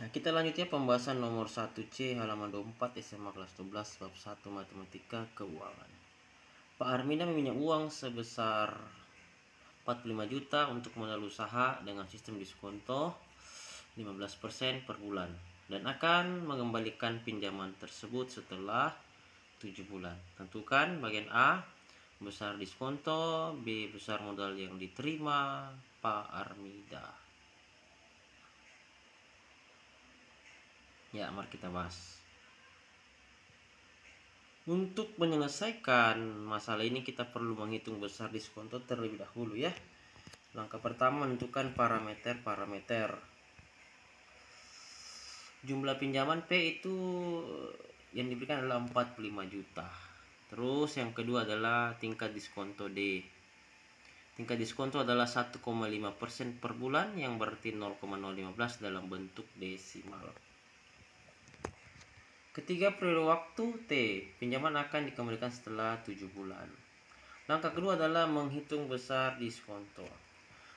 Nah, kita lanjut ya pembahasan nomor 1C halaman 24 SMA kelas 12 bab 1 Matematika Keuangan. Pak Armida meminjam uang sebesar 45 juta untuk modal usaha dengan sistem diskonto 15% per bulan dan akan mengembalikan pinjaman tersebut setelah 7 bulan. Tentukan bagian A besar diskonto, B besar modal yang diterima Pak Armida. Ya, mari kita bahas. Untuk menyelesaikan masalah ini kita perlu menghitung besar diskonto terlebih dahulu ya. Langkah pertama menentukan parameter. Jumlah pinjaman P itu yang diberikan adalah 45 juta. Terus yang kedua adalah tingkat diskonto D. Tingkat diskonto adalah 1,5% per bulan yang berarti 0,015 dalam bentuk desimal. Ketiga, periode waktu T. Pinjaman akan dikembalikan setelah 7 bulan. Langkah kedua adalah menghitung besar diskonto.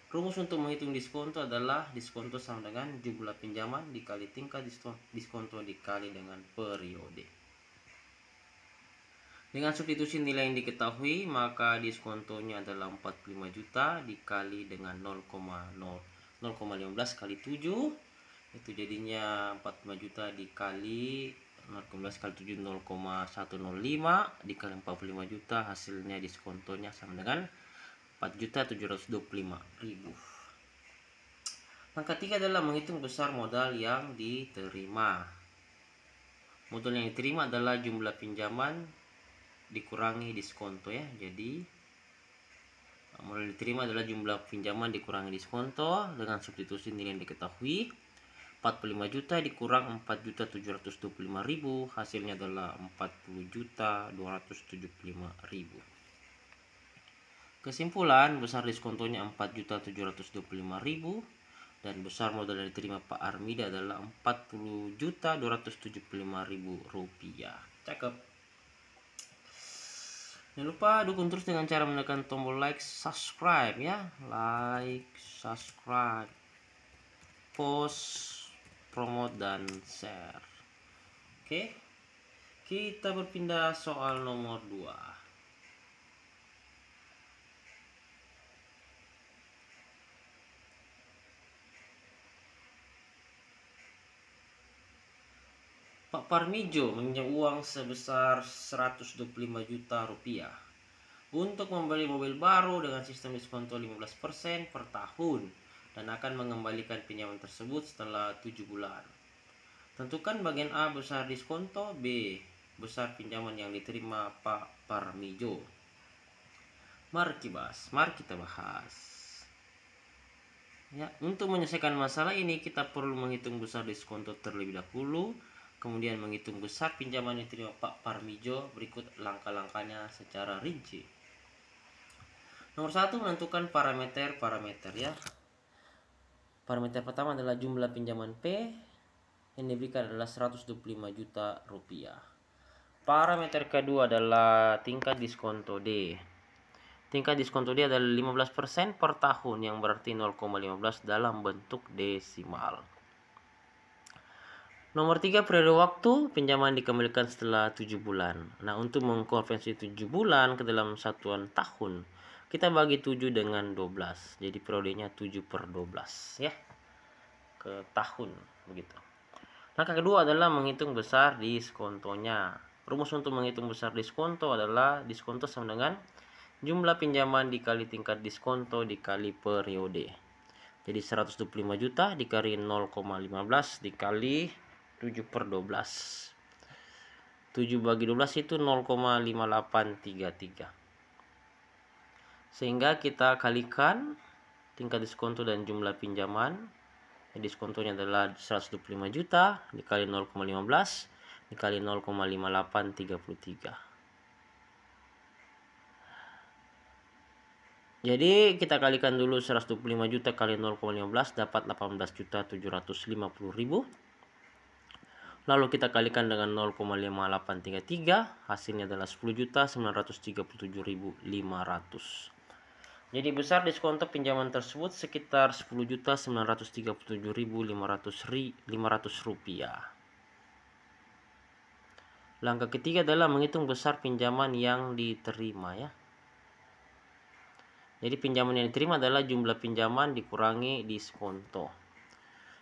Rumus untuk menghitung diskonto adalah diskonto sama dengan jumlah pinjaman dikali tingkat diskonto dikali dengan periode. Dengan substitusi nilai yang diketahui, maka diskontonya adalah 45 juta dikali dengan 0,15 kali 7. Itu jadinya 45 juta dikali 0,15 kali 7 0,105 dikali 45 juta, hasilnya diskontonya sama dengan 4.725.000. Langkah 3 adalah menghitung besar modal yang diterima. Modal yang diterima adalah jumlah pinjaman dikurangi diskonto ya. Jadi modal yang diterima adalah jumlah pinjaman dikurangi diskonto dengan substitusi nilai yang diketahui. 45 juta dikurang 4.725.000, hasilnya adalah 40.275.000. Kesimpulan, besar diskontonya 4.725.000 dan besar modal yang diterima Pak Armida adalah 40.275.000 rupiah. Cakep. Jangan lupa dukung terus dengan cara menekan tombol like, subscribe ya. Like, subscribe, post, promote, dan share. Oke, kita berpindah soal nomor 2. Pak Parmijo meminjam uang sebesar 125 juta rupiah untuk membeli mobil baru dengan sistem diskonto 15% per tahun dan akan mengembalikan pinjaman tersebut setelah 7 bulan. Tentukan bagian A besar diskonto, B besar pinjaman yang diterima Pak Parmijo. Mari kita bahas. Ya, untuk menyelesaikan masalah ini kita perlu menghitung besar diskonto terlebih dahulu, kemudian menghitung besar pinjaman yang diterima Pak Parmijo. Berikut langkah-langkahnya secara rinci. Nomor 1, menentukan parameter ya. Parameter pertama adalah jumlah pinjaman P yang diberikan adalah 125 juta rupiah. Parameter kedua adalah tingkat diskonto D. Tingkat diskonto D adalah 15% per tahun yang berarti 0,15 dalam bentuk desimal. Nomor 3, periode waktu pinjaman dikembalikan setelah 7 bulan. Nah, untuk mengkonversi 7 bulan ke dalam satuan tahun, kita bagi 7 dengan 12. Jadi periodenya 7 per 12 ya. Ke tahun begitu. Langkah kedua adalah menghitung besar diskontonya. Rumus untuk menghitung besar diskonto adalah diskonto sama dengan jumlah pinjaman dikali tingkat diskonto dikali periode. Jadi 125 juta dikali 0,15 dikali 7 per 12. 7 bagi 12 itu 0,5833. Sehingga kita kalikan tingkat diskonto dan jumlah pinjaman. Diskontonya adalah 125 juta dikali 0,15 dikali 0,5833. Jadi kita kalikan dulu 125 juta kali 0,15 dapat 18.750.000. Lalu kita kalikan dengan 0,5833, hasilnya adalah 10.937.500. Jadi besar diskonto pinjaman tersebut sekitar 10.937.500 rupiah. Langkah ketiga adalah menghitung besar pinjaman yang diterima ya. Jadi pinjaman yang diterima adalah jumlah pinjaman dikurangi diskonto.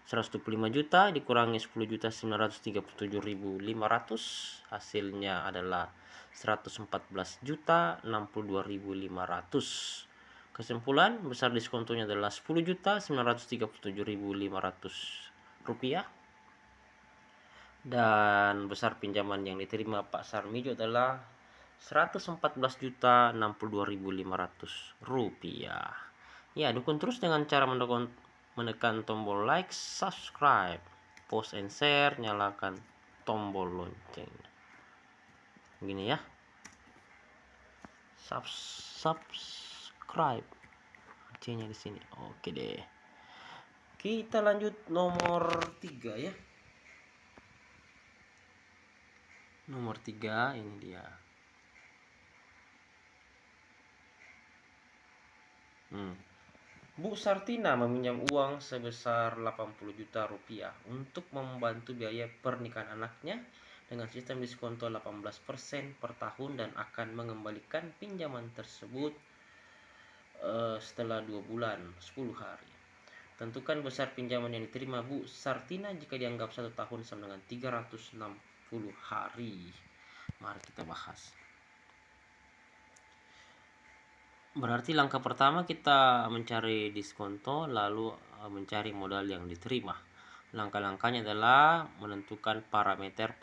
125 juta dikurangi 10.937.500, hasilnya adalah 114.062.500. Kesimpulan, besar diskontonya adalah 10.937.500 rupiah. Dan besar pinjaman yang diterima Pak Sarmijo adalah 114.062.500 rupiah. Ya, dukung terus dengan cara menekan tombol like, subscribe, post and share, nyalakan tombol lonceng. Begini ya. Subscribe. C-nya di sini. Oke deh. Kita lanjut nomor 3 ya. Nomor 3 ini dia. Bu Sartina meminjam uang sebesar 80 juta rupiah untuk membantu biaya pernikahan anaknya dengan sistem diskonto 18% per tahun dan akan mengembalikan pinjaman tersebut setelah 2 bulan 10 hari. Tentukan besar pinjaman yang diterima Bu Sartina jika dianggap 1 tahun sama dengan 360 hari. Mari kita bahas. Berarti langkah pertama kita mencari diskonto, lalu mencari modal yang diterima. Langkah-langkahnya adalah menentukan parameter.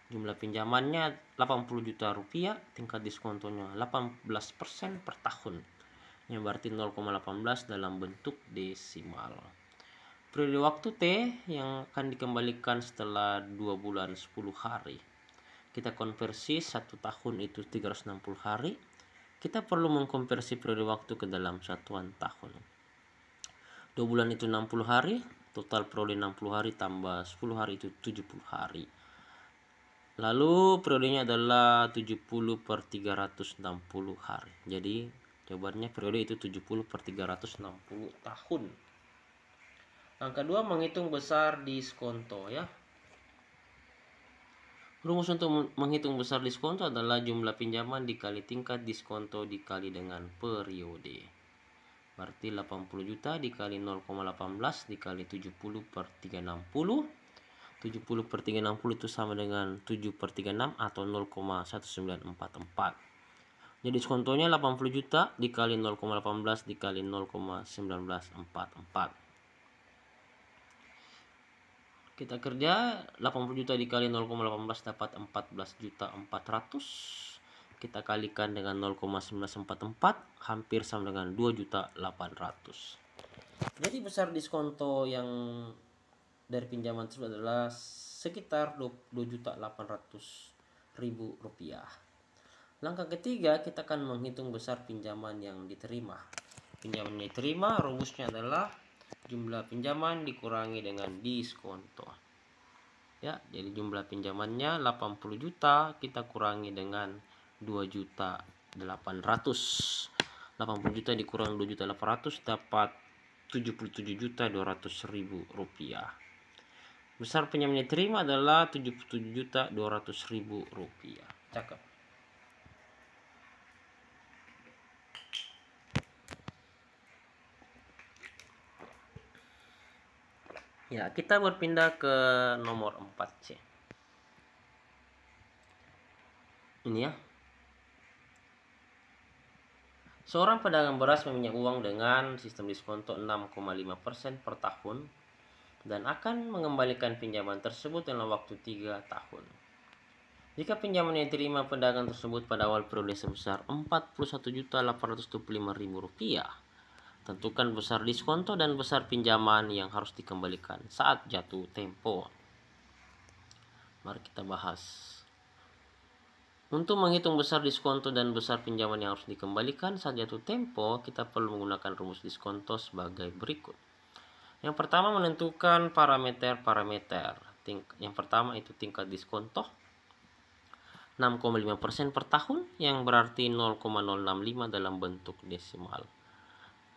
Jumlah pinjamannya 80 juta rupiah, tingkat diskontonya 18% per tahun. Yang berarti 0,18 dalam bentuk desimal. Periode waktu T yang akan dikembalikan setelah 2 bulan 10 hari. Kita konversi 1 tahun itu 360 hari. Kita perlu mengkonversi periode waktu ke dalam satuan tahun. 2 bulan itu 60 hari, total periode 60 hari tambah 10 hari itu 70 hari. Lalu periodenya adalah 70 per 360 hari. Jadi jawabannya periode itu 70 per 360 tahun. Langkah 2, menghitung besar diskonto ya. Rumus untuk menghitung besar diskonto adalah jumlah pinjaman dikali tingkat diskonto dikali dengan periode. Berarti 80 juta dikali 0,18 dikali 70 per 360. 70 per 360 itu sama dengan 7 per 36 atau 0,1944. Jadi diskontonya 80 juta dikali 0,18 dikali 0,1944. Kita kerja 80 juta dikali 0,18 dapat 14.400.000. Kita kalikan dengan 0,1944 hampir sama dengan 2.800.000. Jadi besar diskonto yang dari pinjaman tersebut adalah sekitar 2.800.000 rupiah. Langkah ketiga, kita akan menghitung besar pinjaman yang diterima. Pinjaman yang diterima rumusnya adalah jumlah pinjaman dikurangi dengan diskonto. Ya, jadi jumlah pinjamannya 80 juta, kita kurangi dengan 2.800.000. 80 juta dikurang 2.800.000 dapat 77.200.000 rupiah. Besar pinjaman yang diterima adalah 77.200.000 rupiah. Cakep. Ya, kita berpindah ke nomor 4C. Ini ya. Seorang pedagang beras meminjam uang dengan sistem diskonto 6,5% per tahun dan akan mengembalikan pinjaman tersebut dalam waktu 3 tahun. Jika pinjaman yang diterima pedagang tersebut pada awal periode sebesar 41.825.000 rupiah, tentukan besar diskonto dan besar pinjaman yang harus dikembalikan saat jatuh tempo. Mari kita bahas. Untuk menghitung besar diskonto dan besar pinjaman yang harus dikembalikan saat jatuh tempo, kita perlu menggunakan rumus diskonto sebagai berikut. Yang pertama, menentukan parameter. Yang pertama itu tingkat diskonto. 6,5% per tahun, yang berarti 0,065 dalam bentuk desimal.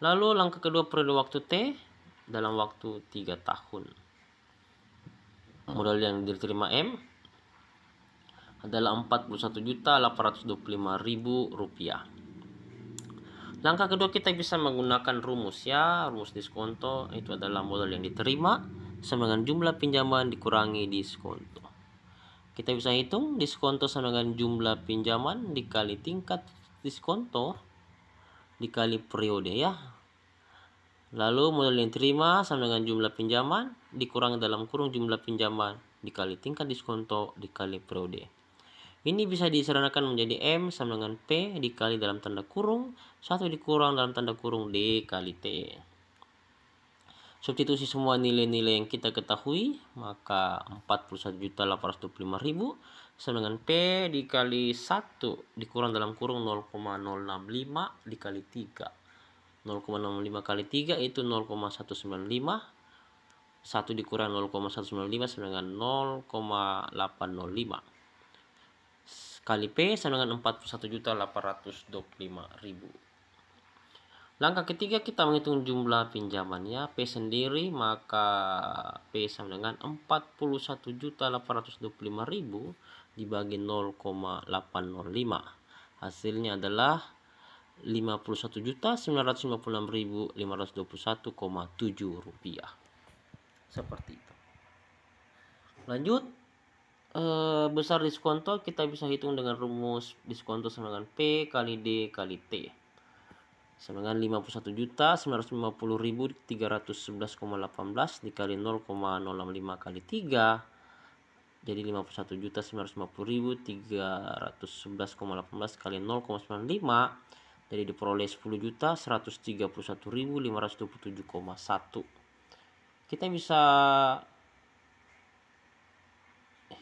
Lalu langkah kedua, periode waktu T dalam waktu 3 tahun. Modal yang diterima M adalah Rp41.825.000. Langkah kedua, kita bisa menggunakan rumus ya. Rumus diskonto itu adalah modal yang diterima sama dengan jumlah pinjaman dikurangi diskonto. Kita bisa hitung diskonto sama dengan jumlah pinjaman dikali tingkat diskonto dikali periode ya. Lalu modal yang diterima sama dengan jumlah pinjaman dikurangi dalam kurung jumlah pinjaman dikali tingkat diskonto dikali periode. Ini bisa disederhanakan menjadi M sama dengan P dikali dalam tanda kurung 1 dikurang dalam tanda kurung D kali T. Substitusi semua nilai-nilai yang kita ketahui, maka 41.825.000 sama dengan P dikali 1 dikurang dalam kurung 0,065 dikali 3. 0,065 kali 3 itu 0,195. 1 dikurang 0,195 sama dengan 0,805. Kali P sama dengan 41.825.000. Langkah ketiga, kita menghitung jumlah pinjamannya. P sendiri, maka P sama dengan 41.825.000 dibagi 0,805. Hasilnya adalah 51.956.521,7 rupiah. Seperti itu. Lanjut, besar diskonto kita bisa hitung dengan rumus diskonto sama dengan P kali D kali T. Sama dengan 51.950.311,18 dikali 0,065 kali 3. Jadi 51.950.311,18 kali 0,95. Jadi diperoleh 10.131.527,1. Kita bisa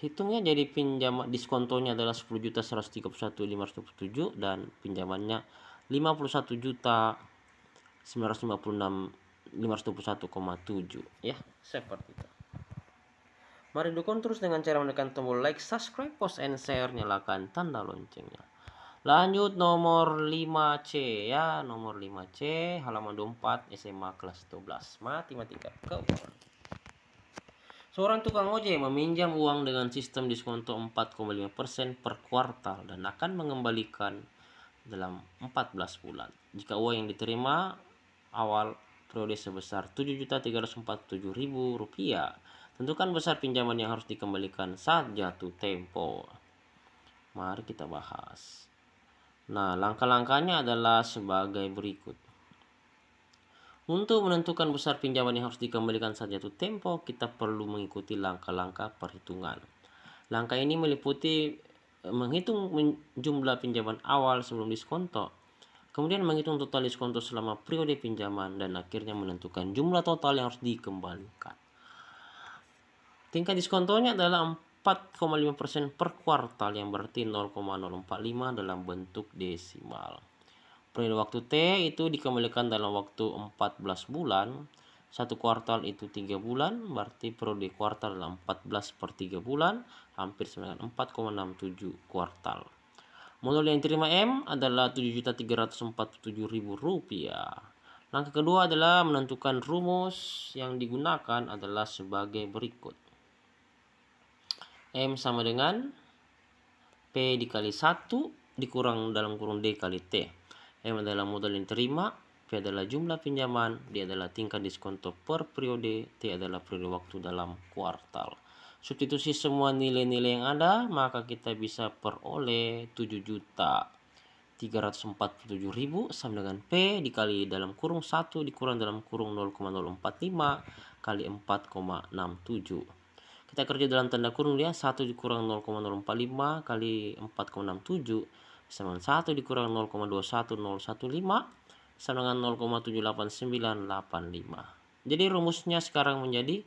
hitungnya, jadi pinjaman diskontonya adalah 10.131.527 dan pinjamannya 51.956.521,7 ya, seperti itu. Mari dukung terus dengan cara menekan tombol like, subscribe, post, and share, nyalakan tanda loncengnya. Lanjut nomor 5C ya, nomor 5C halaman 24 SMA kelas 12 matematika keuangan. Seorang tukang ojek meminjam uang dengan sistem diskonto 4,5% per kuartal dan akan mengembalikan dalam 14 bulan. Jika uang yang diterima awal periode sebesar Rp7.347.000, tentukan besar pinjaman yang harus dikembalikan saat jatuh tempo. Mari kita bahas. Nah, langkah-langkahnya adalah sebagai berikut. Untuk menentukan besar pinjaman yang harus dikembalikan saat jatuh tempo, kita perlu mengikuti langkah-langkah perhitungan. Langkah ini meliputi menghitung jumlah pinjaman awal sebelum diskonto, kemudian menghitung total diskonto selama periode pinjaman, dan akhirnya menentukan jumlah total yang harus dikembalikan. Tingkat diskontonya adalah 4,5% per kuartal, yang berarti 0,045 dalam bentuk desimal. Periode waktu T itu dikembalikan dalam waktu 14 bulan. 1 kuartal itu 3 bulan, berarti periode kuartal adalah 14 per 3 bulan, hampir sama dengan 4,67 kuartal. Modal yang diterima M adalah Rp7.347.000. Langkah kedua adalah menentukan rumus yang digunakan adalah sebagai berikut. M sama dengan P dikali 1 dikurang dalam kurung D kali T. M adalah modal yang diterima, P adalah jumlah pinjaman, D adalah tingkat diskonto per periode, T adalah periode waktu dalam kuartal. Substitusi semua nilai-nilai yang ada, maka kita bisa peroleh 7.347.000 sama dengan P dikali dalam kurung 1 dikurang dalam kurung 0,045 kali 4,67. Kita kerja dalam tanda kurung ya, 1 dikurang 0,045 kali 4,67 sama dengan 1 dikurang 0,21015 sama dengan 0,78985. Jadi rumusnya sekarang menjadi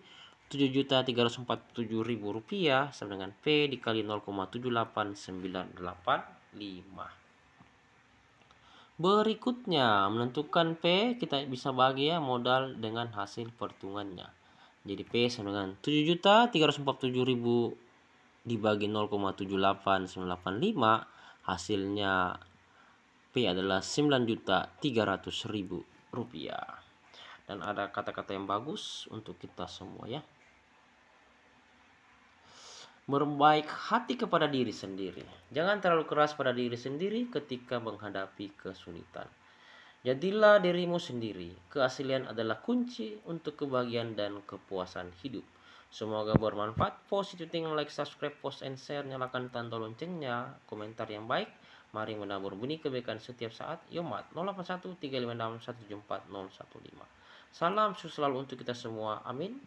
Rp7.347.000 sama dengan P dikali 0,78985. Berikutnya menentukan P, kita bisa bagi ya modal dengan hasil perhitungannya. Jadi P sama dengan 7.347.000 dibagi 0,78985, hasilnya P adalah 9.300.000 rupiah. Dan ada kata-kata yang bagus untuk kita semua ya. Berbaik hati kepada diri sendiri. Jangan terlalu keras pada diri sendiri ketika menghadapi kesulitan. Jadilah dirimu sendiri. Keaslian adalah kunci untuk kebahagiaan dan kepuasan hidup. Semoga bermanfaat. Positive thinking, like, subscribe, post, and share. Nyalakan tanda loncengnya. Komentar yang baik. Mari menabur benih kebaikan setiap saat. Yomat 081 356 174 015. Salam sukses selalu untuk kita semua. Amin.